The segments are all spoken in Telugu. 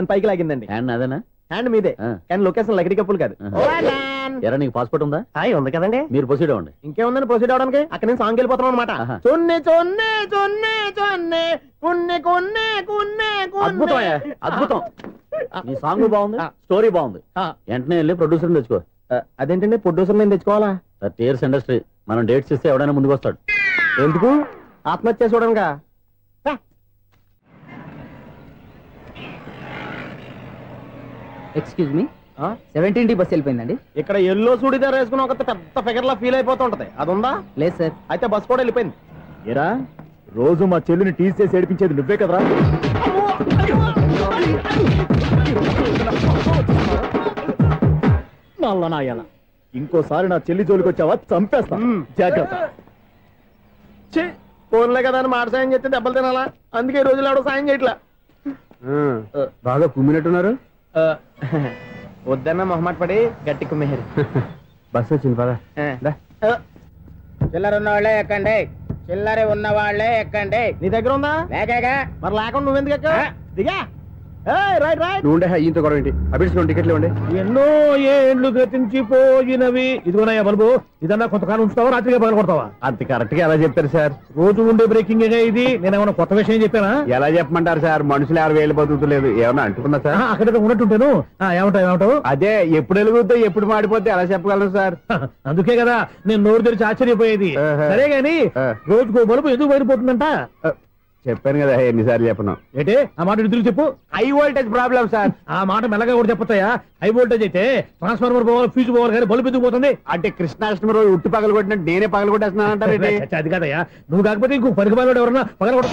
పైకి లాగిందండి. హ్యాండ్ అదేనా? హ్యాండ్ మీదే, కానీ లొకేషన్ లగడి కప్పులు కాదు. ఎరా నీకు పాస్పోర్ట్ ఉందా? ఉంది కదండి. మీరు ప్రొసీడ్ అవ్వండి. ఇంకేముందని ప్రొసీడ్ అవడానికి? అక్కడ నేను సాంగ్ వెళ్ళిపోతున్నాం అనమాట. చొన్నే చొన్నే చొన్నే చొన్నే కున్నే కున్నే కున్నే. అద్భుతం, అద్భుతం. నీ సాంగ్ బాగుంది, స్టోరీ బాగుంది. వెంటనే వెళ్ళి ప్రొడ్యూసర్ తెచ్చుకో. అదేంటండి ప్రొడ్యూసర్ నేను తెచ్చుకోవాలా? టీఆర్ఎస్ ఇండస్ట్రీ మనం డేట్స్ ఇస్తే ఎవడైనా ముందుకు వస్తాడు. ఎందుకు? ఆత్మహత్య చూడనుగా. Excuse me, 17D bus వెళ్ళిపోయిందండి. ఇక్కడ ఎల్లో చూడిదార్ వేసుకుని ఒక పెద్ద ఫిగర్ లా ఫీల్ అయిపోతుంటది, అది ఉందా? లేదు సార్. అయితే బస్ కూడా వెళ్ళిపోయింది. ఏరా రోజు మా చెల్లిని టీస్ చేసి ఏడిపించేది నువ్వే కదరా? ఇంకోసారి నా చెల్లి జోలికి వచ్చావా చంపేస్తా, జాగ్రత్త. ఫోన్లే కదా అని మాట సాయం చేస్తే దెబ్బలు తినాలా? అందుకే ఈ రోజులు ఎవడో సాయం చేయట్లా. బాగా కుమ్మినట్టున్నారు. వద్దన్న మొహమాట పడి గట్టి కుమ్మేరు. బస్ వచ్చింది పదా. చిల్లర ఉన్న వాళ్ళే ఎక్కండి, చిల్లర ఉన్న వాళ్ళే ఎక్కండి. నీ దగ్గర ఉందా? లేకగా. మరి లేకుండా నువ్వెందుకు ఎక్క? దిగా. Right right. నువ్వుండే ఈయంతో గొడవ ఏంటి? అభిడ్స్ టికెట్లు ఇవ్వండి. ఎన్నో ఏళ్ళు గతించిపోయినవి. ఇదిగోనయ్యా బల్బు, ఇదన్నా కొంతకాలం ఉంచుతావా, రాత్రిగా పగల కొడతావా? అంత కరెక్ట్ గా ఎలా చెప్పారు సార్? రోజు ఉండే బ్రేకింగ్ ఇది. నేనేమన్నా కొత్త విషయం చెప్పానా? ఎలా చెప్పమంటారు సార్? మనుషులు 60,000 బతుకుతలేదు. ఏమన్నా అంటున్నా సార్? అక్కడ ఉన్నట్టుంటాను. ఏమంటావు? అదే ఎప్పుడు వెలుగుతో ఎప్పుడు మాడిపోతే ఎలా చెప్పగలను సార్? అందుకే కదా నేను నోరు తెరిచి ఆశ్చర్యపోయేది. సరే గాని రోజుకో బల్బు ఎందుకు బయటపోతుందంట? చెప్పాను కదా ఎన్నిసార్లు చెప్పను. ఏంటే ఆ మాట ఎదురు చెప్పు. High voltage problem sir. ఆ మాట మెల్లగా కూడా చెప్పొచ్చాయా? హై వోల్టేజ్ అయితే ట్రాన్స్ఫార్మర్ పోవాలి, ఫ్యూజ్ పోవాలి, కానీ బల్బు ఎందుకు పోతుంది? అంటే కృష్ణాష్టమి రోజు ఉట్టి పగలు కొట్టినట్టు నేనే పగలు కొట్టేస్తున్నానంటారు. అది కాదయ్యా, నువ్వు కాకపోతే ఇంకో పనికి బాలు ఎవరన్నా పగల కొట్ట.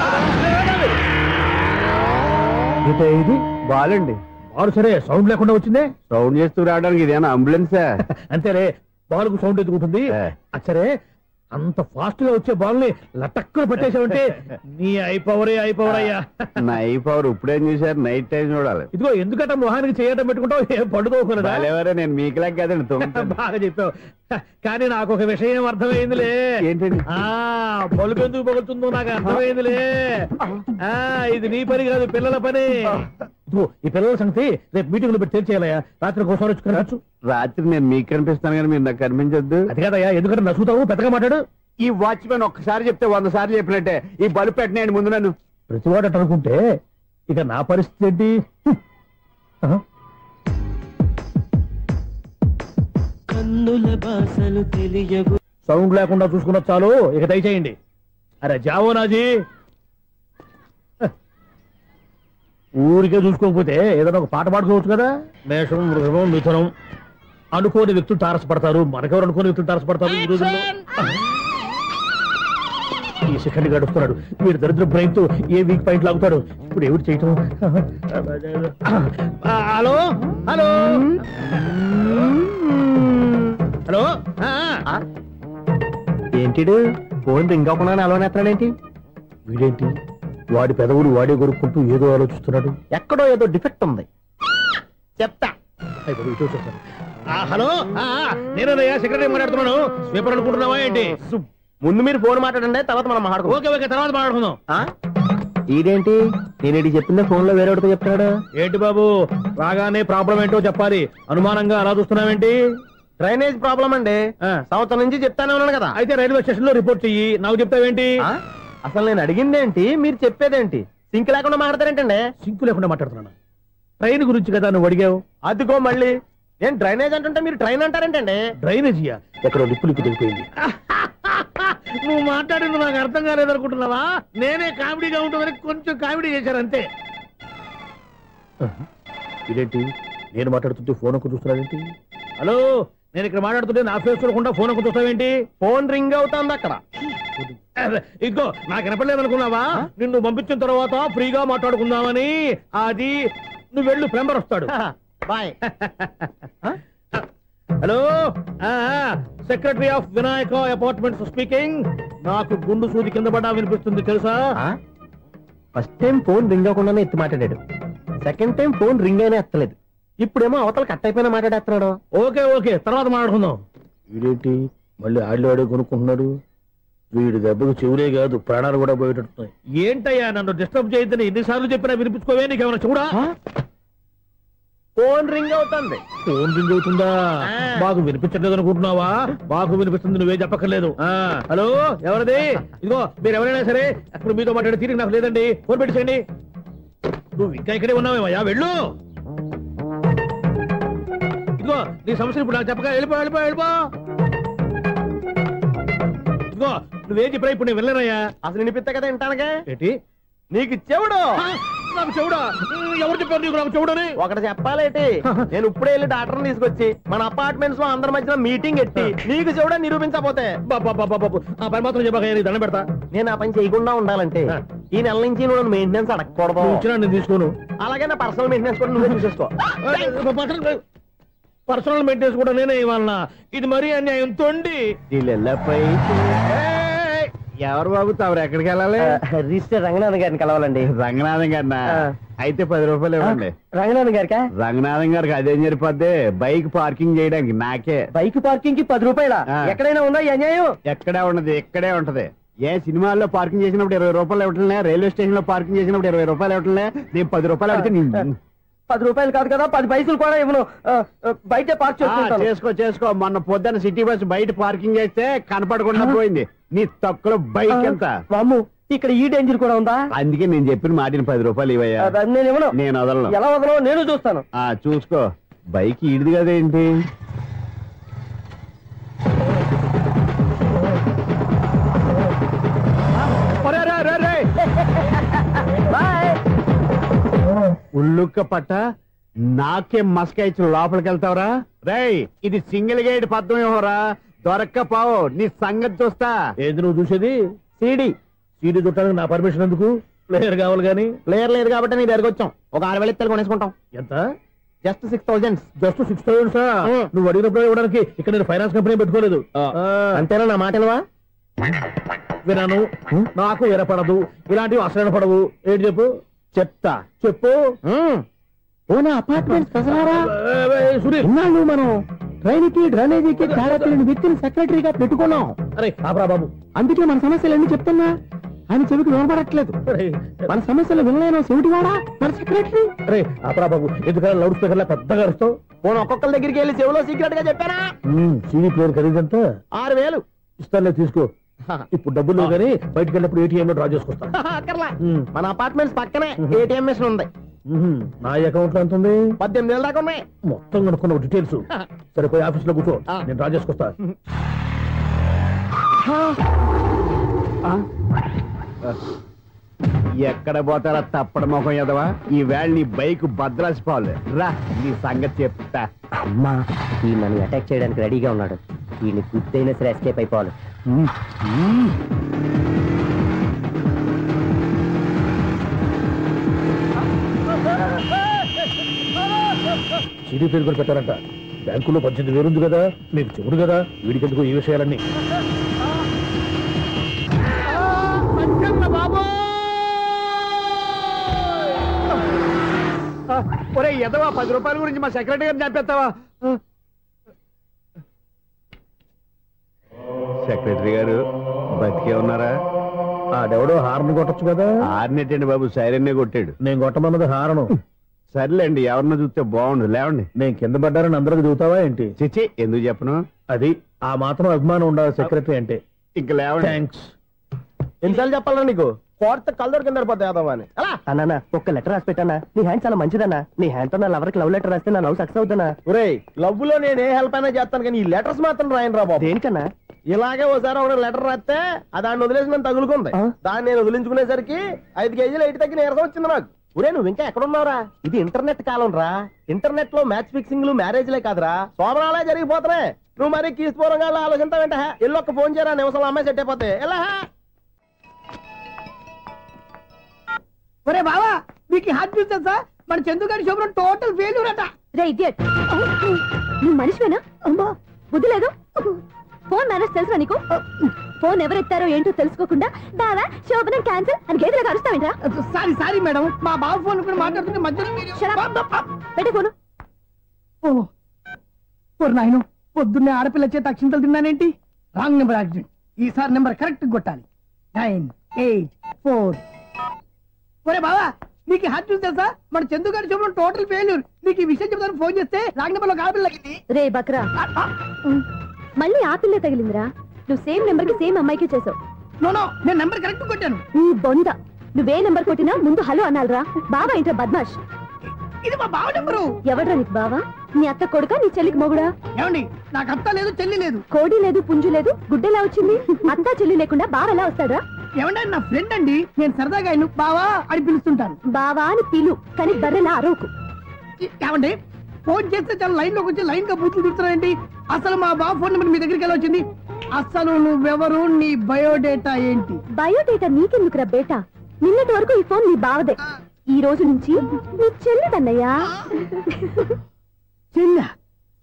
ఇది బాలండి. బాలు సరే సౌండ్ లేకుండా వచ్చిందే. సౌండ్ చేస్తూ రావడానికి ఇదేనా అంబులెన్సా? అంతేలే, బాలుకు సౌండ్ ఎందుకుంటుంది. సరే అంత ఫాస్ట్ గా వచ్చే బాల్ని లటక్కులు పట్టేసావంటే నీ ఐపవర్ అయ్యా. నా ఐపవర్ ఇప్పుడేం చూసారు? నైట్ టైం చూడాలి. ఇదిగో ఎందుకంటే మొహానికి చేయటం పెట్టుకుంటావు, ఏం పడుకోకూడదా? నేను మీకులాగా కదండి. బాగా చెప్పావు, కానీ నాకు ఒక విషయం అర్థమైందిలే. ఏంటండి? బలుపు ఎందుకు పగులుతుందో నాకు అర్థమైందిలే. ఇది నీ పని కాదు, పిల్లల పని. ఈ పిల్లల సంగతి రేపు మీటింగ్ లో పెట్టి తెలిసేయాలయ్యా. రాత్రి కోసం వచ్చి కనవచ్చు. రాత్రి నేను మీకు కనిపిస్తాను కానీ మీరు నాకు కనిపించొద్దు. అది కాదయ్యా, ఎందుకంటే నచ్చుతావు, పెద్దగా మాట్లాడు. ఈ వాచ్మెన్ ఒక్కసారి చెప్తే 100 సార్లు చెప్పినట్టే. ఈ బల్బు పెట్టినాయండి ముందు నన్ను. ప్రతివాడు అనుకుంటే ఇక నా పరిస్థితి ఏంటి? సౌండ్ లేకుండా చూసుకున్న చాలు, ఇక దయచేయండి. అరే జావో నాజీ, ఊరికే చూసుకోకపోతే ఏదైనా ఒక పాట పాడుకోవచ్చు కదా. మేషం, వృషభం, మిథునం అనుకోని వ్యక్తులు తారసపడతారు. మనకెవరు అనుకోని వ్యక్తులు తారసపడతారు ఈ రోజుల్లో. ఈ సెకండ్ గడుపుతున్నాడు వీడు దరిద్ర బ్రెయిన్ తో. ఏ వీక్ పాయింట్ లాగుతాడు ఇప్పుడు? ఎవరు చేయటం? Hello hello hello. ఏంటిడు ఫోన్ రింగ్ అవ్వకుండా అలవనేస్తాడేంటి? వీడేంటి వాడి పెదవులు వాడే కొరుక్కుంటూ ఏదో ఆలోచిస్తున్నాడు. ఎక్కడో ఏదో డిఫెక్ట్ ఉంది, చెప్తా. హలో, నేనయ్యా సెక్రటరీ మాట్లాడుతున్నాను. స్వీపర్ అనుకుంటున్నావా ఏంటి? ముందు మీరు ఫోన్ మాట్లాడండి, తర్వాత మనం మాట్లాడుకో. ఓకే ఓకే, తర్వాత మాట్లాడుకుందాం. ఇదేంటి నేను చెప్పిందే ఫోన్ లో వేరే చెప్తాడు? ఏంటి బాబు, రాగానే ప్రాబ్లం ఏంటో చెప్పాలి. అనుమానంగా అలా చూస్తున్నావేంటి? డ్రైనేజ్ ప్రాబ్లం అండి. సంవత్సరం నుంచి చెప్తానే ఉన్నాను కదా. అయితే రైల్వే స్టేషన్ లో రిపోర్ట్ చెయ్యి, నాకు చెప్తావేంటి? అసలు నేను అడిగిందేంటి, మీరు చెప్పేదేంటి? సింక్ లేకుండా మాట్లాడతారేంటండి? సింక్ లేకుండా మాట్లాడుతున్నాను. ట్రైన్ గురించి కదా నువ్వు అడిగావు. అదిగో మళ్ళీ నేను డ్రైనేజ్ అంటుంటే మీరు ట్రైన్ అంటారేంటండి? డ్రైనేజీయా? ఎక్కడో లిప్పులికి దిగిపోయింది. నువ్వు మాట్లాడింది నాకు అర్థం కాలేదనుకుంటున్నావా? నేనే కామెడీగా ఉంటుందని కొంచెం కామెడీ చేశారు అంతే. ఇదేంటి నేను మాట్లాడుతుంటే ఫోన్ ఒక్క చూస్తున్నావేంటి? హలో, నేను ఇక్కడ మాట్లాడుతుంటే నా ఫేస్ చూడకుండా ఫోన్ ఒక్క చూస్తావేంటి? ఫోన్ రింగ్ అవుతుంది అక్కడ. ఇంకో నాకు వినపడలేదనుకున్నావా? నిన్ను పంపించిన తర్వాత ఫ్రీగా మాట్లాడుకుందామని. అది నువ్వు వెళ్ళు, ప్లంబర్ వస్తాడు. Bye. Hello, secretary of Vinayaka apartments speaking. నాకు గుండు సూది కింద పడ్డా వినిపిస్తుంది తెలుసా? ఫస్ట్ టైం ఫోన్ రింగ్ అవ్వకుండానే ఎత్తి మాట్లాడాడు. సెకండ్ టైం ఫోన్ రింగ్ అయినా ఎత్తలేదు. ఇప్పుడేమో అవతల కట్ అయిపోయినా మాట్లాడేస్తున్నాడు. ఓకే ఓకే, తర్వాత మాట్లాడుకుందాం. వీడేంటి మళ్ళీ ఆడిలో కొనుక్కుంటున్నాడు? వీడి దెబ్బకు చెవులే కాదు ప్రాణాలు కూడా పోయేటట్టున్నాయి. ఏంటయ్యా నన్ను డిస్టర్బ్ చేయొద్దని ఎన్నిసార్లు చెప్పినా వినిపించుకోవే? నీకేమైనా చూడా? ఫోన్ రింగ్ అవుతుంది. ఫోన్ రింగ్ అవుతుందా? మాకు వినిపించట్లేదు అనుకుంటున్నావా? మాకు వినిపిస్తుంది, నువ్వే చెప్పక్కర్లేదు. హలో, ఎవరిది? ఇదిగో మీరు ఎవరైనా సరే ఇప్పుడు మీతో మాట్లాడే తీరిక నాకు లేదండి. ఫోన్ పెట్టేసేయండి. నువ్వు ఇంకా ఇక్కడే ఉన్నావేమయ్యా, వెళ్ళు. ఇదిగో నీ సమస్యలు ఇప్పుడు నాకు చెప్పగా వెళ్ళిపో వెళ్ళిపో వెళ్ళిపో. ఇదిగో నువ్వేం చెప్పరా ఇప్పుడు నేను వెళ్ళానయ్యా. అసలు వినిపిస్తా కదా వింటానగా. ఏంటి నీకు చెవుడు? నాకు చెవుడా? ఎవరు చెప్పారు నీకు నాకు చెవుడని? ఒకటి చెప్పాలేటి, నేను ఇప్పుడే వెళ్ళి డాక్టర్ని తీసుకొచ్చి మన అపార్ట్మెంట్స్ లో అందరి మధ్యన మీటింగ్ ఎట్టి నీకు చెవుడా నిరూపించకపోతే ఆ పని మాత్రం చెప్పాక దండం పెడతా. నేను ఆ పని చేయకుండా ఉండాలంటే ఈ నెల నుంచి నువ్వు మెయింటెనెన్స్ అడగకూడదు. నేను తీసుకోను. అలాగే నా పర్సనల్ మెయింటెనెన్స్ కూడా నువ్వే చూసేసుకో. పర్సనల్ మెయింటెనెన్స్ కూడా నేనే ఇవ్వాలన్నా? ఇది మరీ అన్యాయం తోండి. ఎవరు బాబు తమరు ఎక్కడికి వెళ్ళాలి? రిజిస్టర్ రంగనాథ్ గారిని కలవాలండి. రంగనాథం గారినా? అయితే 10 రూపాయలు ఇవ్వండి. రంగనాథ్ గారికా? రంగనాథం గారికి అదేం సరిపోద్ది, బైక్ పార్కింగ్ చేయడానికి. నాకే బైక్ పార్కింగ్ కి 10 రూపాయల? ఎక్కడైనా ఉందా ఈ అన్యాయం? ఎక్కడే ఉండదు, ఇక్కడే ఉంటది. ఏ సినిమాల్లో పార్కింగ్ చేసినప్పుడు 20 రూపాయలు ఇవ్వట్లే, రైల్వే స్టేషన్ లో పార్కింగ్ చేసినప్పుడు 20 రూపాయలు ఇవ్వట్లే. నేను 10 రూపాయలు అడిగితే 10 రూపాయలు కాదు కదా, 10 పైసలు కూడా ఇవ్వను. బయట పార్క్ చేసుకో. మొన్న పొద్దున్న సిటీ బస్ బయట పార్కింగ్ చేస్తే కనపడకుండా పోయింది. నీ తక్కువ బైక్ ఎంత? మాము ఇక్కడ ఈ డేంజర్ కూడా ఉందా? అందుకే నేను చెప్పిన మాటిని 10 రూపాయలు ఇవ్వయ్యా. నేను ఇవ్వను. నేను వదలను. ఎలా వదలను నేను చూస్తాను. చూసుకో. బైక్ ఈడిది కదేంటి? ఉల్లుక్క పట్ట నాకే మస్క ఇచ్చిన లోపలికి వెళ్తావరా? రేయ్, ఇది సింగిల్ గేట్ పద్మం ఇవ్వరా, దొరక్కపోవు. నీ సంగతి చూస్తా. ఏది నువ్వు చూసేది? సీడీ చూడటానికి నా పర్మిషన్ ఎందుకు? ప్లేయర్ కావాలి గానీ. ప్లేయర్ లేదు కాబట్టి నీ దగ్గరకు వచ్చాం. ఒక 6,000 ఇత్తలు కొనేసుకుంటాం. ఎంత? జస్ట్ 6,000. జస్ట్ 6,000? నువ్వు అడిగినప్పుడు ఇవ్వడానికి ఇక్కడ నేను ఫైనాన్స్ కంపెనీ పెట్టుకోలేదు. అంతేనా? నా మాటలవా? విన్నాను. నాకు ఎరపడదు, ఇలాంటివి అసలు పడవు. ఏంటి చెప్పు? చెప్తా. చెప్పు. అపార్ట్మెంట్ సురేష్, మనం ట్రైన్కి డ్రైనేజీకి తేడాలని వ్యక్తిని సెక్రటరీగా పెట్టుకున్నాం. అరే ఆపరా బాబు, అందుకే మన సమస్యలన్నీ చెప్తున్నా. ఆయన చెవికి వినపడట్లేదు. మన సమస్యలు వినలేను చెవిటివాడా మన సెక్రటరీ. అరే ఆపరా బాబు, ఎందుకన్నా లౌడ్ స్పీకర్ లా పెద్దగా అరుస్తావు? పోను ఒక్కొక్కరి దగ్గరికి వెళ్ళి చెవిలో సీక్రెట్ గా చెప్పానా? CD player ఖరీదంతా 6,000. ఇస్తానులే, తీసుకో. ఇప్పుడు డబ్బులు లేవు కానీ బయటకు వెళ్ళినప్పుడు ఏటీఎం లో డ్రా చేసుకొస్తా. మన అపార్ట్మెంట్స్ పక్కనే ఏటీఎం మిషన్ ఉంది. నా అకౌంట్ లో ఎంత ఉంది? 18,000 దాకా ఉన్నాయి. మొత్తం కనుక్కున్న డీటెయిల్స్. సరిపోయి ఆఫీస్ లో కూర్చో, నేను డ్రా చేసుకొస్తా. ఎక్కడ పోతారా తప్పడ మొఖం ఎదవా? ఈ వేళ నీ బైక్ భద్రాసిపోవాలి. రా, నీ సంగతి చెప్తా. అమ్మా, ఈ నన్ను అటాక్ చేయడానికి రెడీగా ఉన్నాడు. ఈయన గుద్దైనా సరే ఎస్కేప్ అయిపోవాలి. సీడీ పేరు కూడా పెట్టారంట. బ్యాంకులో 18,000 ఉంది కదా, మీకు చెవుడు కదా, వీడికెందుకు ఈ విషయాలన్నీ? ఒరే ఎదవా, 10 రూపాయల గురించి మా సెక్రటరీ గారిని చంపేస్తావా? సెక్రటరీ గారు బతికే ఉన్నారా? ఆడెవడో హార్న్ కొట్టచ్చు కదా. హార్నెట్టండి బాబు, సైరన్నే కొట్టాడు. నేను కొట్టమన్నది హారను. సర్లేండి, ఎవరన్నా చూస్తే బాగుండు. లేవండి. నేను కింద పడ్డారని అందరికి చూతావా ఏంటి? చిచ్చి, ఎందుకు చెప్పను? అది ఆ మాత్రం అభిమానం ఉండాలి సెక్రటరీ అంటే. ఇంకా లేవండి. థ్యాంక్స్. ఎన్నిసార్లు చెప్పాలా నీకు? కోర్త కలర్ కింద పోతాయి అన్నా. ఒక్క లెటర్ రాసి పెట్టానా? నీ హ్యాండ్ చాలా మంచిదన్నా. నీ హ్యాండ్ తో నా లవర్కి లవ్ లెటర్ రాస్తే నా లవ్ సక్సెస్ అవుతానా? ఒరే, లవ్ లో నేను ఏ హెల్ప్ అయినా చేస్తాను కానీ ఈ లెటర్స్ మాత్రం రాయను రా బాబు. దేనికన్నా? ఇలాగే ఒకసారి ఒక లెటర్ రాస్తే దాన్ని వదిలేసి నన్ను తగులుకుంది. దాన్ని నేను వదిలించుకునేసరికి 5 కేజీలు 8 తగ్గి నీరసం వచ్చింది నాకు. ఒరే, నువ్వు ఇంకా ఎక్కడున్నావురా? ఇది ఇంటర్నెట్ కాలం రా. ఇంటర్నెట్ లో మ్యాచ్ ఫిక్సింగ్లు మ్యారేజ్లే కాదురా, శోభనాలే జరిగిపోతున్నాయి. నువ్వు మరి కీస్పూరంగా ఆలోచించావేంట? ఎల్లొక్క ఫోన్ చేయరా, నిమిషంలో అమ్మాయి సెట్ అయిపోతే. ఎలా? ఒరే బావా, మీకు హార్ట్ చూసా? మన చందుగారి శోభనం టోటల్ ఫెయిల్యూర్ అట. నువ్వు మనిషివేనా? అమ్మా, బుద్ధి లేదు. ఫోన్ మేనేజ్ తెలుసా నీకు? ఫోన్ ఎవరెత్తారో ఏంటో తెలుసుకోకుండా బావా శోభనం క్యాన్సిల్ అని గేదెలకు అరుస్తావేంట్రా? సారీ మేడం, మా బావ ఫోన్ కూడా మాట్లాడుతుంటే మధ్యలో పెట్టే ఫోను. నాయను, పొద్దున్నే ఆడపిల్ల చేత అక్షింతలు తిన్నానేంటి? Wrong number accident. ఈసారి నెంబర్ కరెక్ట్ కొట్టాలి. 9, 8, 4. ఒరే బావా, నీకు హార్ట్ న్యూస్ తెలుసా? మన చందు గారి శుభ్రం టోటల్ ఫెయిల్యూర్. నీకు ఈ విషయం చెప్తాను ఫోన్ చేస్తే రాంగ్ నెంబర్ లో ఆపిల్ తగ్గింది. రే బక్రా, మళ్ళీ ఆపిల్లే తగిలిందిరా. నువ్వు సేమ్ నెంబర్ కి సేమ్ అమ్మాయికి చేసావు. నో, నేను నెంబర్ కరెక్ట్ కొట్టాను. నీ బొంద, నువ్వే నెంబర్ కొట్టినా ముందు హలో అనాలరా. బావా ఏంట్రా బద్మాష్? ఇది మా బావ నెంబరు. ఎవడ్రా నీకు బావా? నీ అత్త కొడుక, నీ చెల్లికి మొగుడా? ఏమండి, నాకు అత్త లేదు, చెల్లి లేదు. కోడి లేదు, పుంజు లేదు, గుడ్డెలా వచ్చింది? అత్త చెల్లి లేకుండా బావ ఎలా వస్తాడా? ఏమండి, నా ఫ్రెండ్ అండి. నేను సరదాగా ఆయన బావా అని పిలుస్తుంటాను. బావా అని పిలు, కానీ బర్రెలా అరవకు. ఏమండి, ఫోన్ చేస్తే చాలా లైన్ లోకి వచ్చి లైన్ గా బూతులు తిడుతున్నాయండి. అసలు మా బావ ఫోన్ నెంబర్ మీ దగ్గరికి ఎలా వచ్చింది? అసలు నువ్వెవరు, నీ బయోడేటా ఏంటి? బయోడేటా నీకెందుకురా బేటా? నిన్నటి వరకు ఈ ఫోన్ నీ బావదే, ఈ రోజు నుంచి నీ చెల్లిదన్నయ్యా. చెల్ల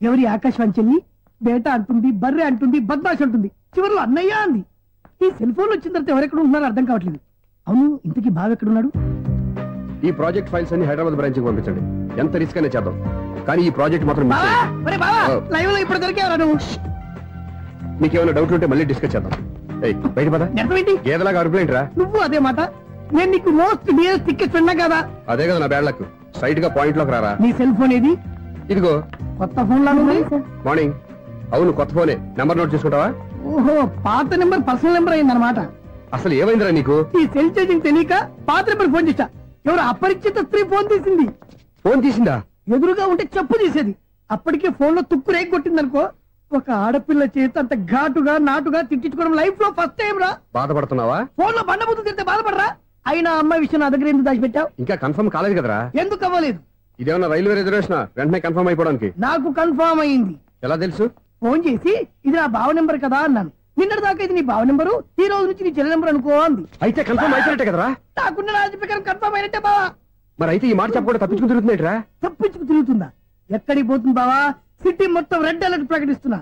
ఎవరి? ఆకాశవాణి చెల్లి. బేటా అంటుంది, బర్రె అంటుంది, బద్మాష్ అంటుంది, చివరిలో అన్నయ్య అంది. ఈ సెల్ ఫోన్ వచ్చిన తర్వాత ఎవరెక్కడ ఉంటున్నారో అర్థం కావట్లేదు. అవును, ఇంతకీ బావ ఎక్కడున్నాడు? ఈ ప్రాజెక్ట్ ఫైల్స్ అన్ని హైదరాబాద్ బ్రాంచ్ కి పంపించండి. ఎంత రిస్క్ అయినా చేద్దాం, కానీ ఈ ప్రాజెక్ట్ మాత్రం మిస్ చేయొద్దు. ఒరే బావా, లైవ్ లో ఇప్పుడు దొరికేవరా నువ్వు? మీకేమైనా డౌట్లు ఉంటే మళ్ళీ డిస్కస్ చేద్దాం. బయట పద. నిజమేంటి? గేదలాగా అరుపులేంట్రా? నువ్వు అదే మాట. నేను నీకు మోస్ట్ డియరెస్ట్ టికెట్స్ ఉన్నా కదా. అదే కదా నా బ్యాడ్ లక్. స్ట్రైట్ గా పాయింట్ లోకి రారా. నీ సెల్ ఫోన్ ఏది? ఇదిగో కొత్త ఫోన్ లాగా ఉంది. మార్నింగ్. అవును, కొత్త ఫోనే. నెంబర్ నోట్ చేసుకుంటావా? ఓహో, పాత నెంబర్ పర్సనల్ నెంబర్ అయిందన్నమాట. అసలు ఏమైందిరా నీకు? ఈ సెల్ చేంజింగ్ తెలియక పాత నెంబర్ ఫోన్ చేశా. ఎవరు అపరిచిత స్త్రీ ఫోన్ తీసింది. ఫోన్ తీసిందా? ఎదురుగా ఉంటే చెప్పు తీసేది. అప్పటికే ఫోన్ లో తుక్కు రేగి కొట్టిందనుకో. ఒక ఆడపిల్ల చేత అంత ఘాటుగా నాటుగా తిట్టించుకోవడం లైఫ్ లో ఫస్ట్ టైం రా. బాధపడుతున్నావా? ఫోన్ లో బండబుద్ధి తింటే బాధపడరా? అయినా అమ్మాయి విషయం నా దగ్గర ఎందుకు దాచిపెట్టావు? ఇంకా కన్ఫర్మ్ కాలేదు కదరా. ఎందుకు అవ్వలేదు? ఇదేమన్నా రైల్వే రిజర్వేషన్? వెంటనే కన్ఫర్మ్ అయిపోవడానికి. నాకు కన్ఫర్మ్ అయింది. ఎలా తెలుసు? ఫోన్ చేసి ఇది నా బావ నెంబర్ కదా అన్నాను. నిన్నటి దాకా ఇది నీ బావ నెంబరు, ఈ రోజు నుంచి నీ చెల్లి నెంబర్ అనుకో అంది. అయితే కన్ఫర్మ్ అయిపోయినట్టే కదరా? నాకున్న రాజు ప్రకారం కన్ఫర్మ్ అయినట్టే బావా. మరి అయితే ఈ మాట చెప్పకుండా తప్పించుకుని తిరుగుతున్నాయిట్రా? తప్పించుకు తిరుగుతుందా? ఎక్కడికి పోతుంది బావా? సిటీ మొత్తం రెడ్ అలర్ట్ ప్రకటిస్తున్నా.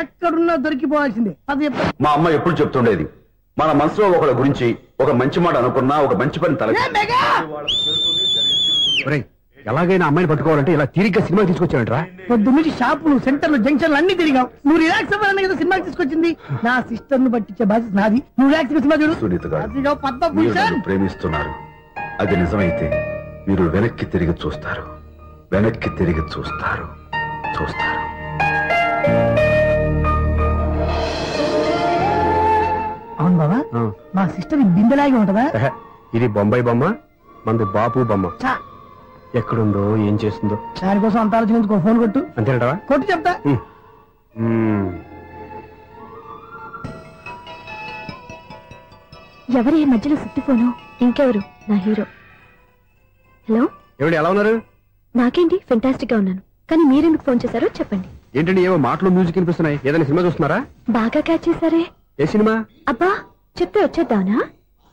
ఎక్కడున్నా దొరికిపోవాల్సిందే. అది మా అమ్మ ఎప్పుడు చెప్తుండేది, మన మనసులో ఒకళ్ళ గురించి ఒక మంచి మాట అనుకున్నా ఒక మంచి పని తల. ఎలాగైనా అమ్మాయిని పట్టుకోవాలంటే ఇలా తిరిగ్గా సినిమా తీసుకొచ్చాడంట్రా. పొద్దు నుంచి షాపులు, సెంటర్లు, జంక్షన్లు అన్ని తిరిగావు. నువ్వు రిలాక్స్ అవ్వాలని కదా సినిమాకి తీసుకొచ్చింది. నా సిస్టర్ ను పట్టించే బాధ్యత నాది. నువ్వు రిలాక్స్ సినిమా చూడు. సునీత గారు, అదిగో మీరు పద్మభూషణ్. నన్ను ప్రేమిస్తున్నారు. అది నిజమైతే మీరు వెనక్కి తిరిగి చూస్తారు, వెనక్కి తిరిగి చూస్తారు, చూస్తారు. అవును బాబా, మా సిస్టర్ బిందెలాగే ఉంటదా? ఇది బొంబాయి బొమ్మ, మంది బాపు బొమ్మ. ఎక్కడుందో ఏం చేస్తుందో దానికోసం అంత ఆలోచించుకో. ఫోన్ కొట్టు. అంతేనటవా? కొట్టు చెప్తా. ఎవరి మధ్యలో సుత్తి ఫోను? ఇంకెవరు? నా హీరో. హలో, ఎవడు ఎలా ఉన్నారు? నాకేంటి, ఫెంటాస్టిక్ గా ఉన్నాను. కానీ మీరెందుకు ఫోన్ చేశారో చెప్పండి. ఏంటండి ఏవో మాటలు మ్యూజిక్ వినిపిస్తున్నాయి? ఏదైనా సినిమా చూస్తున్నారా? బాగా క్యాచ్ చేశారే. ఏ సినిమా? అబ్బా, చెప్తే వచ్చేద్దానా?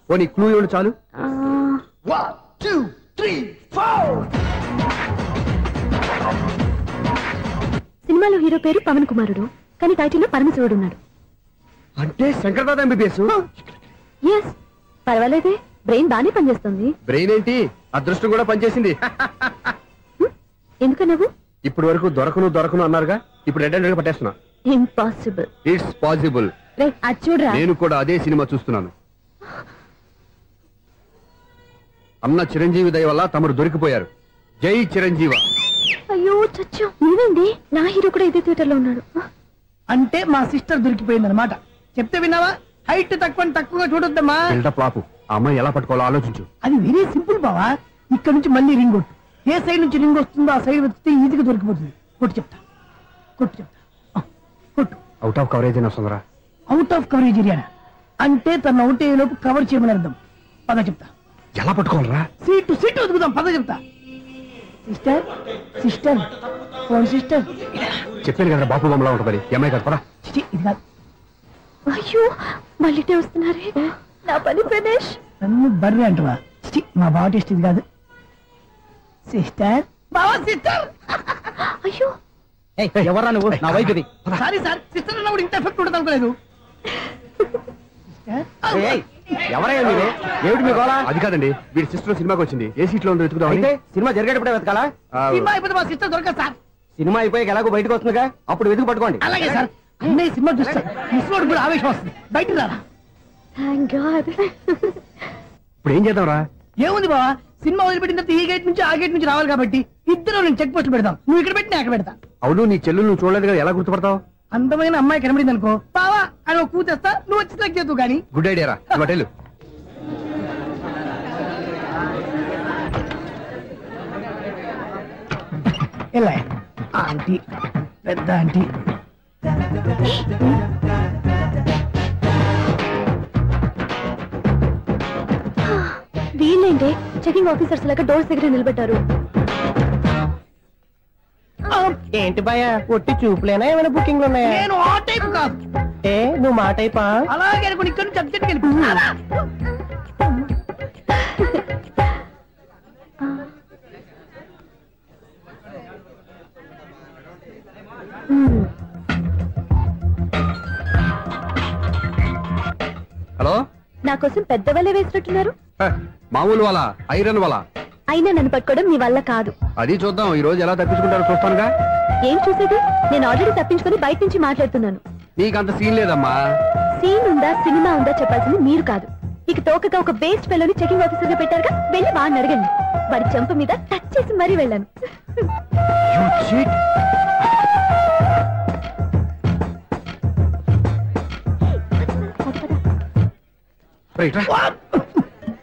ఓ నీ క్లూ ఇవ్వండి చాలు. సినిమాలో హీరో పేరు పవన్ కుమారుడు, కానీ టైటిల్లో పరమశివుడు ఉన్నాడు. అంటే శంకర్దాదా ఎంబీబీఎస్? ఎస్, పర్వాలేదే, బ్రెయిన్ బానే పనిచేస్తుంది. బ్రెయిన్ ఏంటి, అదృష్టం కూడా పనిచేసింది. ఎందుకన్నావు? ఇప్పటి వరకు దొరకను అన్నారుగా, ఇప్పుడు రెడ్ హ్యాండెడ్ గా పట్టేస్తున్నా. ఇంపాసిబుల్. It's possible. అది చూడరా. నేను కూడా అదే సినిమా చూస్తున్నాను. అన్న చిరంజీవి దయ వల్ల తమరు దొరికిపోయారు. జై చిరంజీవ. అయ్యో చచ్చు, నీవేంది? నా హీరో కూడా ఇదే థియేటర్ లో ఉన్నాడు. అంటే మా సిస్టర్ దొరికిపోయింది అనమాట. చెప్తే విన్నావా? హైట్ తక్కువగా చూడొద్దమ్మా. బిల్డప్ లాపు. ఆ అమ్మాయి ఎలా పట్టుకోవాలో ఆలోచించు. అది వెరీ సింపుల్ బావా. ఇక్కడ నుంచి మళ్ళీ రింగ్ కొట్టు. ఏ సైడ్ నుంచి రింగ్ వస్తుందో ఆ సైడ్ వస్తే ఈజీగా దొరికిపోతుంది. కొట్టు చెప్తా. కొట్టు. అవుట్ ఆఫ్ కవరేజ్ అయినా వస్తుందరా? అవుట్ ఆఫ్ కవరేజ్ ఏరియా అంటే తన అవుట్ అయ్యే లోపు కవర్ చేయమని అర్థం. పద చెప్తా. ఎలా పట్టుకోవాలరా? సీటు వెతుకుదాం. పద చెప్తా. సిస్టర్ చెప్పాను కదా బాపు బొమ్మలా ఉంటుంది. ఏమై కదా పడా. ఇది కాదు. అయ్యో, మళ్ళీ వస్తున్నారే. నా పని ఫినిష్. నన్ను బర్రె అంటవా? మా బావ టేస్ట్ ఇది కాదు. సిస్టర్. అయ్యో, ఎవరా నువ్వు? నా వైపు ఇది. సారీ సార్, సిస్టర్ అన్నప్పుడు ఇంత ఎఫెక్ట్ ఉండదు అనుకోలేదు. ఎవరయ్యా మీరు? ఏమిటి మీ గోళ? అది కాదండి, వీడి సిస్టర్ సినిమాకి వచ్చింది. ఏ సీట్ లో ఉందో వెతుకుదాం. అయితే సినిమా జరిగేటప్పుడే వెతకాలా? సినిమా అయిపోతే మా సిస్టర్ దొరకదు సార్. సినిమా అయిపోయాక ఎలాగో బయటకు వస్తుందిగా, అప్పుడు వెతుకు పట్టుకోండి. అలాగే సార్. అన్నయ్య సినిమా చూస్తారు, ముసలోడు కూడా ఆవేశం వస్తుంది. బయట రారా. Thank God. ఇప్పుడు ఏం చేద్దాంరా? ఏముంది బావా, సినిమా వదిలిపెట్టిన తర్వాత ఈ గేట్ నుంచి ఆ గేట్ నుంచి రావాలి కాబట్టి ఇద్దరు నేను చెక్ పోస్ట్ పెడతాం. నువ్వు ఇక్కడ పెట్టి నేను అక్కడ పెడతా. అవును, నీ చెల్లు నువ్వు చూడలేదు కదా, ఎలా గుర్తుపడతావు? అందమైన అమ్మాయి కనబడింది అనుకో, బావా అని ఒక కూతేస్తా, నువ్వు వచ్చి సెలెక్ట్ చేద్దు కానీ. గుడ్ ఐడియా రా, హోటల్. ఎలా ఆంటీ, పెద్ద ఆంటీ. వీళ్ళేంటి చెకింగ్ ఆఫీసర్స్ లాగా డోర్స్ దగ్గర నిలబెట్టారు? ఏంటి భయ ఒట్టి చూపులేనా ఏమైనా బుకింగ్లు ఉన్నాయా? నేను ఆ టైప్ కాదు. ఏ నువ్వు మా టైపా? అలాగే అనుకుని ఇక్కడ నుంచి అర్జెంట్కి వెళ్ళిపోతున్నా. హలో, నా కోసం పెద్ద వలే వేసినట్టున్నారు. మామూలు వాళ్ళ ఐరన్ వాళ్ళ. అయినా నన్ను పట్టుకోవడం మీ వల్ల కాదు. అది చూద్దాం, ఈ రోజు ఎలా తప్పించుకుంటారో చూస్తానుగా. ఏం చూసేది? నేను ఆల్రెడీ తప్పించుకొని బయట నుంచి మాట్లాడుతున్నాను. నీకంత సీన్ లేదమ్మా. సీన్ ఉందా సినిమా ఉందా చెప్పాల్సింది మీరు కాదు. మీకు తోకగా ఒక బేస్ట్ ఫెలోని చెకింగ్ ఆఫీసర్ గా పెట్టారుగా, వెళ్ళి వాడిని అడగండి. వాడి చెంప మీద టచ్ చేసి మరీ వెళ్ళాను.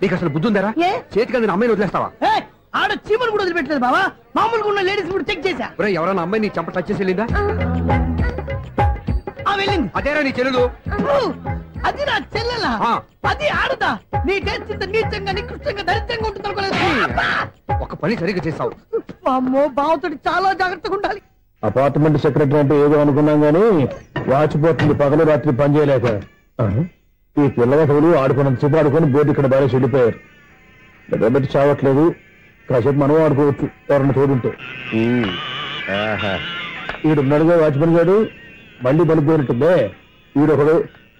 నీకు అసలు బుద్ధి ఉందారా? చేతికి అందిన అమ్మాయిని వదిలేస్తావా? ఆడ చీమలు కూడా వదిలిపెట్టలేదు బావా. మామూలుగా ఉన్న లేడీస్ కూడా చెక్ చేశా. ఎవరైనా అమ్మాయి నీ చెంప టచ్ చేసి వెళ్ళిందా? వెళ్ళింది. అదేరా నీ చెల్లెలు? అది నా చెల్లెలా? అది ఆడదా? నీ టేస్ట్ ఇంత నీచంగా నికృష్టంగా దరిద్రంగా ఉంటుంది అనుకోలేదు. ఒక పని సరిగ్గా చేస్తావు. అమ్మో, బావతోటి చాలా జాగ్రత్తగా ఉండాలి. అపార్ట్మెంట్ సెక్రటరీ అంటే ఏదో అనుకున్నాం గానీ వాచిపోతుంది పగలు రాత్రి పని చేయలేక. ఈ పిల్లవాడు ఆడుకున్నంత సేపు ఆడుకొని బోర్డు ఇక్కడ బాగా చెడిపోయారు. నిద్రబెట్టి చావట్లేదు. కాసేపు మనం ఆడుకోవచ్చు ఎవరన్నా తోడుంటే. ఈడున్నాడుగా వాచ్మెన్ గారు, మళ్ళీ బలిపోయినట్టుందే. ఈడొకడు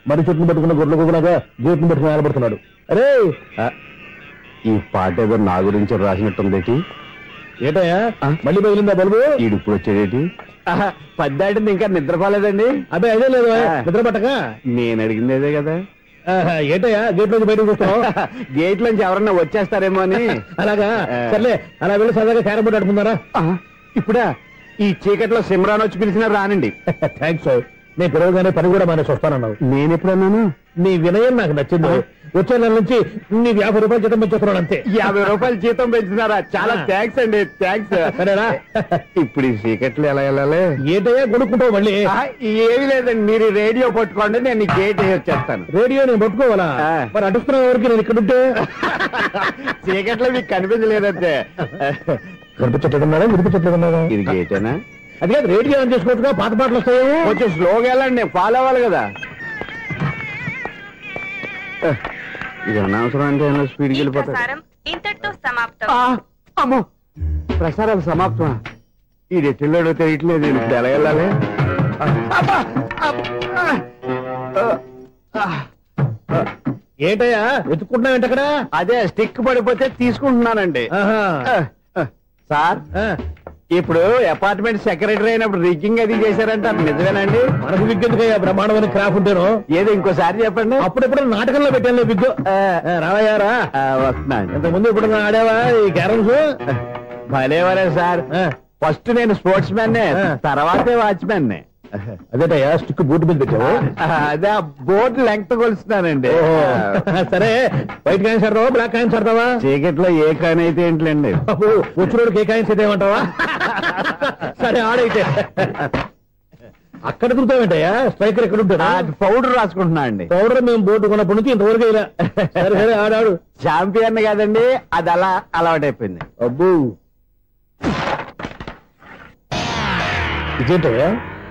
మరి చెట్టును పట్టుకున్న గొడ్ల కుక్కలాగా గేట్ను పట్టుకుని నిలబడుతున్నాడు. అరే, ఈ పాట ఏదో నా గురించి రాసినట్టుంది. ఏటయ్యా మళ్ళీ పగిలిందా బల్బు? ఈడు ఇప్పుడు వచ్చేదేటి? పద్దాటింది ఇంకా నిద్రపోలేదండి. అదే అదే లేదు నిద్ర పట్టక. నేను అడిగింది అదే కదా. ఏటయ్యా గేట్ నుంచి బయటకు చూస్తావు? గేట్ నుంచి ఎవరన్నా వచ్చేస్తారేమో అని. అలాగా, సర్లే అలా వెళ్ళి సరదాగా క్యారం బోర్డు ఆడుకుందారా? ఇప్పుడా? ఈ చీకట్లో సిమ్రాన్ వచ్చి పిలిచినా రానండి. థ్యాంక్స్. నేను పిలవగానే పని కూడా మానేసి వస్తానన్నావు. నేను ఎప్పుడన్నాను? నీ వినయం నాకు నచ్చింది. వచ్చే నెల నుంచి నీ 50 రూపాయలు జీతం పెంచుతున్నాను అంతే. 50 రూపాయలు జీతం పెంచుతున్నారా? చాలా థ్యాంక్స్ అండి, థ్యాంక్స్. సరేనా? ఇప్పుడు ఈ చీకట్లు ఎలా వెళ్ళాలి? ఏంటయ్యా కొనుక్కుంటావు మళ్ళీ? ఏమి లేదండి, మీరు రేడియో పట్టుకోండి, నేను గేట్ వచ్చేస్తాను. రేడియో నేను పట్టుకోవాలా? మరి అడుస్తున్న ఎవరికి నేను ఇక్కడ ఉంటే? చీకట్లో మీకు కనిపించలేదంటే. కనిపించట్లేదన్నారా వినిపించట్లేదన్నారా? ఇది గేటేనా? అది కాదు, రేడియో ఆన్ చేసుకోవచ్చుగా, పాత పాటలు వస్తాయేమో. కొంచెం స్లోగా వెళ్ళండి, నేను ఫాలో అవ్వాలి కదా. ఇది అనవసరం అంటే స్పీడ్కి వెళ్ళిపోతాడు. ఇంతటితో సమాప్తం. అమ్మో, ప్రసారాలు సమాప్తం. ఇది ఎట్టిల్లాడో తెలియట్లేదు. ఇప్పుడు ఎలా వెళ్ళాలి? ఏంటయ్యా వెతుక్కుంటున్నావు ఏంటక్కడ? అదే స్టిక్ పడిపోతే తీసుకుంటున్నానండి. సార్, ఇప్పుడు అపార్ట్మెంట్ సెక్రటరీ అయినప్పుడు రిగ్గింగ్ అది చేశారంటే అది నిజమేనండి? మనకు విగ్గు ఎందుకయ్యా, బ్రహ్మాండమైన క్రాఫ్ ఉంటాను. ఏదో ఇంకోసారి చెప్పండి. అప్పుడెప్పుడు నాటకంలో పెట్టాను విగ్గు. రావయ్యారా? వస్తున్నాను. ఇంతకుముందు ఇప్పుడు ఆడావా ఈ క్యారమ్స్? భలేవరే సార్. ఫస్ట్ నేను స్పోర్ట్స్ మ్యాన్, తర్వాతే వాచ్మెన్. అదేటయ్యా స్టిక్ బూట్ మీద పెట్టావు? అదే బోర్డు లెంగ్త్ కొలుస్తున్నానండి. సరే, వైట్ కాయిన్స్ ఆడతావా బ్లాక్ కాయిన్స్ ఆడతావా? చీకట్లో ఏ కాయిన్ అయితే ఏంటండి? వచ్చినోడికి ఏ కాయిన్స్ అయితే ఏమంటావా? సరే ఆడైతే. అక్కడ దొరుకుతావేంటయ్యా? స్ట్రైకర్ ఎక్కడ ఉంటాడా? పౌడర్ రాసుకుంటున్నా అండి. పౌడర్ మేము బోర్డు కొన్నప్పటి నుంచి ఇంతవరకు ఇలా. సరే సరే ఆడాడు. చాంపియన్ కాదండి, అది అలా అలవాటైపోయింది. అబ్బు, ఇదేంటయ్యా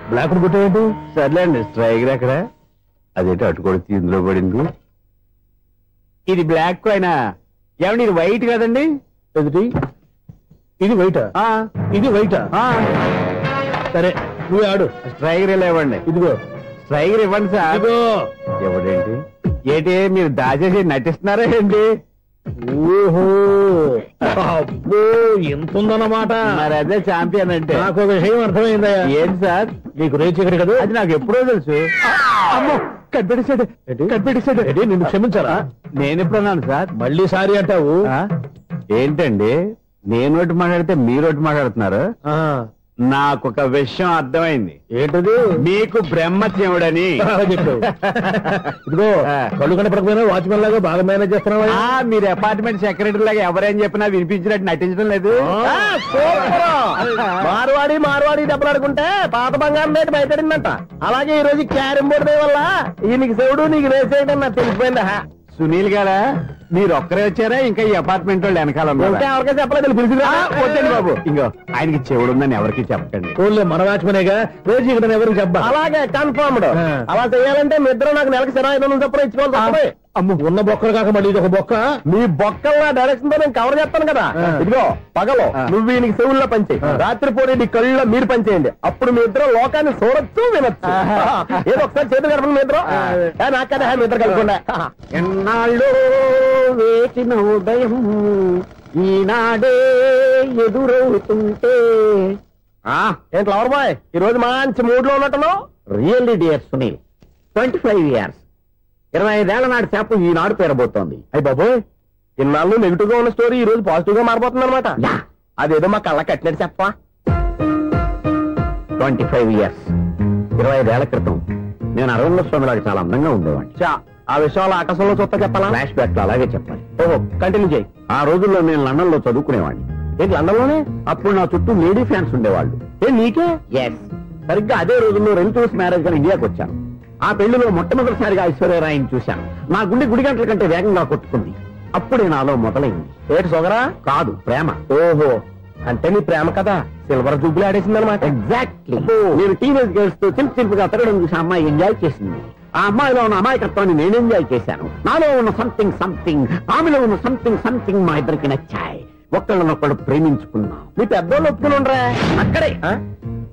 బ్లాక్ కొట్టేంటి? సర్లేండి, స్ట్రైకర్ ఎక్కడ? అదేంటి అటుకొడితే ఇందులో పడింది. ఇది బ్లాక్ కాయినా? ఏమండి ఇది వైట్ కదండి? ఎదుటి ఇది వైటా? ఇది వైటా? సరే నువ్వు ఆడు. స్ట్రైకర్ ఇలా ఇవ్వండి. ఇదిగో స్ట్రైకర్ ఇవ్వండి సార్. ఇదిగో. ఎవడేంటి? ఏంటి మీరు దాచేసి నటిస్తున్నారా ఏంటి? ఓహో, అబ్బో ఎంత ఉందన్నమాట. మరి అదే ఛాంపియన్ అంటే. నాకు ఒక విషయం అర్థమైందయ్యా. ఏంటి సార్? నీకు రేచి ఇక్కడ కదా? అది నాకు ఎప్పుడో తెలుసు. అమ్మో, కనిపెట్టేసాడు, కనిపెట్టేసాడు. నిన్ను క్షమించారా? నేను ఎప్పుడన్నాను సార్? మళ్ళీ సారీ అంటావు? ఏంటండి నేనోటి మాట్లాడితే మీరోటి మాట్లాడుతున్నారు? నాకొక విషయం అర్థమైంది. ఏంటది? మీకు బ్రహ్మత్యముడని చెప్పు. ఇదిగో కళ్ళు కనపడకపోయినా వాచ్మెన్ లాగా బాగా మేనేజ్ చేస్తున్నావా? మీరు అపార్ట్మెంట్ సెక్రటరీ లాగా ఎవరేం చెప్పినా వినిపించినట్టు నటించడం లేదు. మార్వాడి దెబ్బలాడుకుంటే పాత బంగారం రేటు బయటడిందంట. అలాగే ఈ రోజు క్యారం బోర్డు దే వల్ల ఈయనకి శివుడు నీకు రేసేయడం నాకు తెలిసిపోయిందా? సునీల్ గారా మీరు ఒక్కరే వచ్చారా? ఇంకా ఈ అపార్ట్మెంట్ వాళ్ళు వెనకాల ఎవరికీ చెప్పలేదు, పిలిచిరా. వద్దండి బాబు, ఇంకో ఆయనకి చెవుడుందని ఎవరికి చెప్పకండి. మన వాచ్మనేగా రోజు ఇక్కడ ఎవరికి చెప్పా. అలాగే కన్ఫర్మ్డ్. అలా చేయాలంటే మీ ఇద్దరు నాకు నెలకి 25,000 చొప్పున ఇచ్చుకోవాలి. అమ్మ ఉన్న బొక్కలు కాక మళ్ళీ ఇది ఒక బొక్క. మీ బొక్కల డైరెక్షన్ తో నేను కవర్ చేస్తాను కదా. ఇదిగో పగలో నువ్వు ఈయనకి చెవుల్లో పంచే, రాత్రి పూట నీ కళ్ళలో మీరు పనిచేయండి. అప్పుడు మీ ఇద్దరు లోకాన్ని చూడొచ్చు వినొచ్చు. ఏదో ఒకసారి చేతులు కలపండి మీ ఇద్దరు. నాకు కదా మీ ఇద్దరు కలపకుండా. ఎన్నాళ్ళు వేసిన ఉదయం ఈనాడే ఎదురవుతుంటే. ఏంటి లవర్ బాయ్ ఈ రోజు మంచి మూడ్ లో ఉన్నట్టున్నావు? రియల్లీ డియర్ సునీల్, 25 years 25 ఏళ్ల నాటి చేప ఈనాడు పేరబోతోంది. అయ్యి బాబోయ్, ఇన్నాళ్ళు నెగిటివ్ గా ఉన్న స్టోరీ ఈ రోజు పాజిటివ్ గా మారిపోతుంది అనమాట. అదేదో మా కళ్ళ కట్టినట్టు చెప్పా. 25 years 25 ఏళ్ల క్రితం నేను అరవింద స్వామిలాగా చాలా అందంగా ఉండేవాడిని. ఆ విషయాలు ఆకాశంలో చూస్తా చెప్పాలా? ఫ్లాష్ బ్యాక్ లో అలాగే చెప్పాలి. ఓహో, కంటిన్యూ చేయి. ఆ రోజుల్లో నేను లండన్ లో చదువుకునేవాడిని. ఏంటి లండన్ లోనే? అప్పుడు నా చుట్టూ లేడీ ఫ్యాన్స్ ఉండేవాళ్ళు. నీకే? ఎస్, సరిగ్గా అదే రోజుల్లో రిలేటివ్స్ మ్యారేజ్ గా ఇండియాకి వచ్చాను. ఆ పెళ్లిలో మొట్టమొదటిసారిగా ఐశ్వర్యరాయని చూశాను. నా గుండె గుడి గంటల కంటే వేగంగా కొట్టుకుంది. అప్పుడే నాలో మొదలైంది. ఏటి సొగరా? కాదు, ప్రేమ. ఓహో, అంటే నీ ప్రేమ కదా సిల్వర్ జూబ్లీ ఆడేసింది అనమాట. ఎగ్జాక్ట్లీ. నేను టీనేజ్ గర్ల్స్ తో చిలుపుగా తిరగడం చూసి అమ్మాయి ఎంజాయ్ చేసింది. ఆ అమ్మాయిలో ఉన్న అమాయకత్వాన్ని నేను ఎంజాయ్ చేశాను. నాలో ఉన్న సంథింగ్ ఆమెలో ఉన్న సంథింగ్ మా ఇద్దరికి నచ్చాయి. ఒక్కళ్ళనొక్కడు ప్రేమించుకున్నాం. మీ పెద్దోళ్ళు ఒప్పుకుని ఉండరా?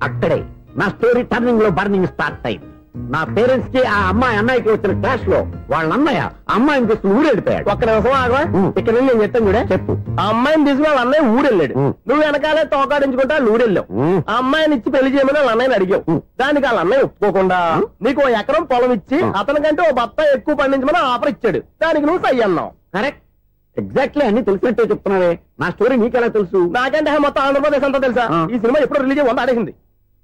అక్కడే నా స్టోరీ టర్నింగ్ లో బర్నింగ్ స్టార్ట్ అయింది. నా పేరెంట్స్ కి ఆ అమ్మాయి అన్నయ్యకి వచ్చిన క్లాష్ లో వాళ్ళ అన్నయ్య అమ్మాయిని తీసుకుని ఊరెళ్ళిపోయాడు. ఒక్క నిమిషం ఆగవా? ఇక్కడ నేను చెప్తాను కూడా. చెప్పు. ఆ అమ్మాయిని తీసుకుని వాళ్ళ అన్నయ్య ఊరెళ్ళాడు. నువ్వు వెనకాలే తోకాడించుకుంటా ఊరెళ్ళావు. ఆ అమ్మాయిని ఇచ్చి పెళ్లి చేయమని వాళ్ళ అన్నయ్యని అడిగావు. దానికి వాళ్ళ అన్నయ్య ఒప్పుకోకుండా నీకు 1 ఎకరం పొలం ఇచ్చి అతనికంటే 1 బత్త ఎక్కువ పండించమని ఆఫర్ ఇచ్చాడు. దానికి నువ్వు సై అన్నావు. కరెక్ట్, ఎగ్జాక్ట్లీ అన్ని తెలిసినట్టే చెప్తున్నావే. నా స్టోరీ నీకెలా తెలుసు? నాకంటే మొత్తం ఆంధ్రప్రదేశ్ అంతా తెలుసా? ఈ సినిమా ఎప్పుడు రిలీజ్ 100 ఆడేసింది.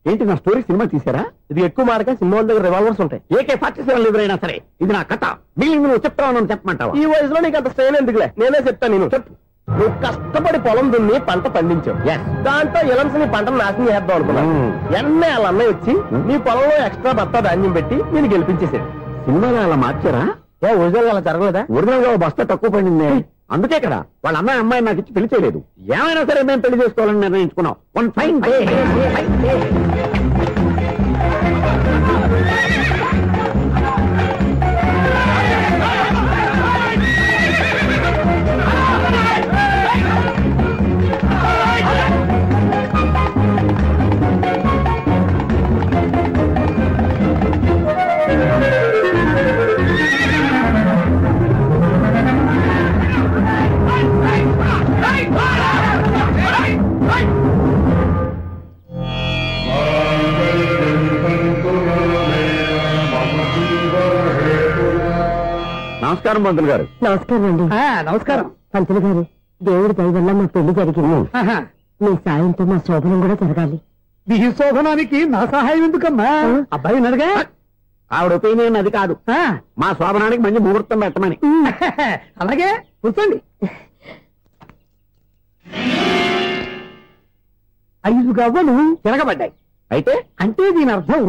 ఏంటి నా స్టోరీ సినిమా తీసారా? ఇది ఎక్కువ మార్క సినిమా వాళ్ళ దగ్గర రివాల్వర్స్ ఉంటాయి. AK-47 ఎదురైనా సరే ఇది నా కథ. బిల్లింగ్ నువ్వు చెప్తావు చెప్పమంటావా? ఈ వయసులో నీకు అంత స్ట్రెయిన్ ఎందుకులే, నేనే చెప్తాను. నేను చెప్పు. నువ్వు కష్టపడి పొలం దున్ని పంట పండించావు. దాంతో ఇలమ్స్ నీ పంటను నాశనం చేద్దాం అనుకున్నావు. ఎన్నే వాళ్ళ అన్నయ్య వచ్చి నీ పొలంలో ఎక్స్ట్రా బత్తా ధాన్యం పెట్టి నేను గెలిపించేసాడు. సినిమాలో అలా మార్చారా? ఒరిజినల్ అలా జరగలేదా? ఒరిజినల్ గా బస్తా తక్కువ పడింది. అందుకే కదా వాళ్ళ అమ్మాయి నాకు ఇచ్చి పెళ్లి చేయలేదు. ఏమైనా సరే మేము పెళ్లి చేసుకోవాలని నిర్ణయించుకున్నాం. One fine day. నమస్కారం పంతులు గారు. నమస్కారం అండి. నమస్కారం పంతులు గారు. దేవుడి దయ వల్ల మా పెళ్లి జరిగింది. మీ సాయంతో మా శోభనం కూడా జరగాలి. మీ శోభనానికి నా సహాయం ఎందుకమ్మా? అబ్బాయి ఉన్నాడుగా. ఆవిడ ఒపీనియన్ అది కాదు. మా శోభనానికి మంచి ముహూర్తం పెట్టమని. అలాగే కూర్చోండి. 5 గవ్వలు తిరగబడ్డాయి. అయితే అంటే దీని అర్థం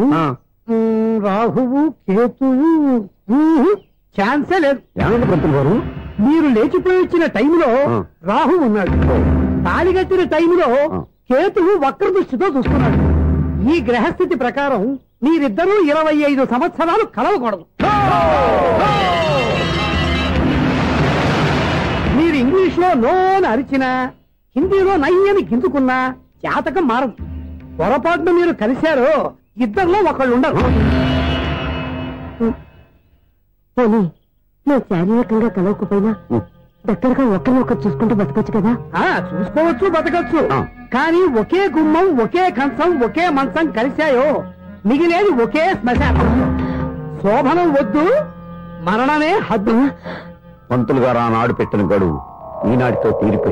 రాహువు కేతువు ఛాన్సే లేదు. ఏమైంది పంతులు గారు? మీరు లేచిపోయి వచ్చిన టైంలో రాహు ఉన్నాడు. తాళిగట్టిన టైంలో కేతువు వక్ర దృష్టితో చూస్తున్నాడు. ఈ గ్రహస్థితి ప్రకారం మీరిద్దరూ 25 సంవత్సరాలు కలవకూడదు. మీరు ఇంగ్లీష్ లో నోని అరిచినా, హిందీలో నయ్యని గింజుకున్నా జాతకం మారదు. పొరపాటున మీరు కలిశారో ఇద్దరిలో ఒకళ్ళు ఉండరు. నువ్వు శారీరకంగా కలవకపోయినా దగ్గరగా ఒకరినొకరు చూసుకుంటూ బతకొచ్చు కదా. చూసుకోవచ్చు, బతకచ్చు. కానీ ఒకే గుమ్మం, ఒకే కంచం, ఒకే మంచం కలిశాయో మిగిలేది ఒకే శ్మశానం. శోభనం వద్దు, మరణమే హద్దు. పంతులు గారు ఆనాడు పెట్టిన గడువు ఈనాటితో తీరిపోయి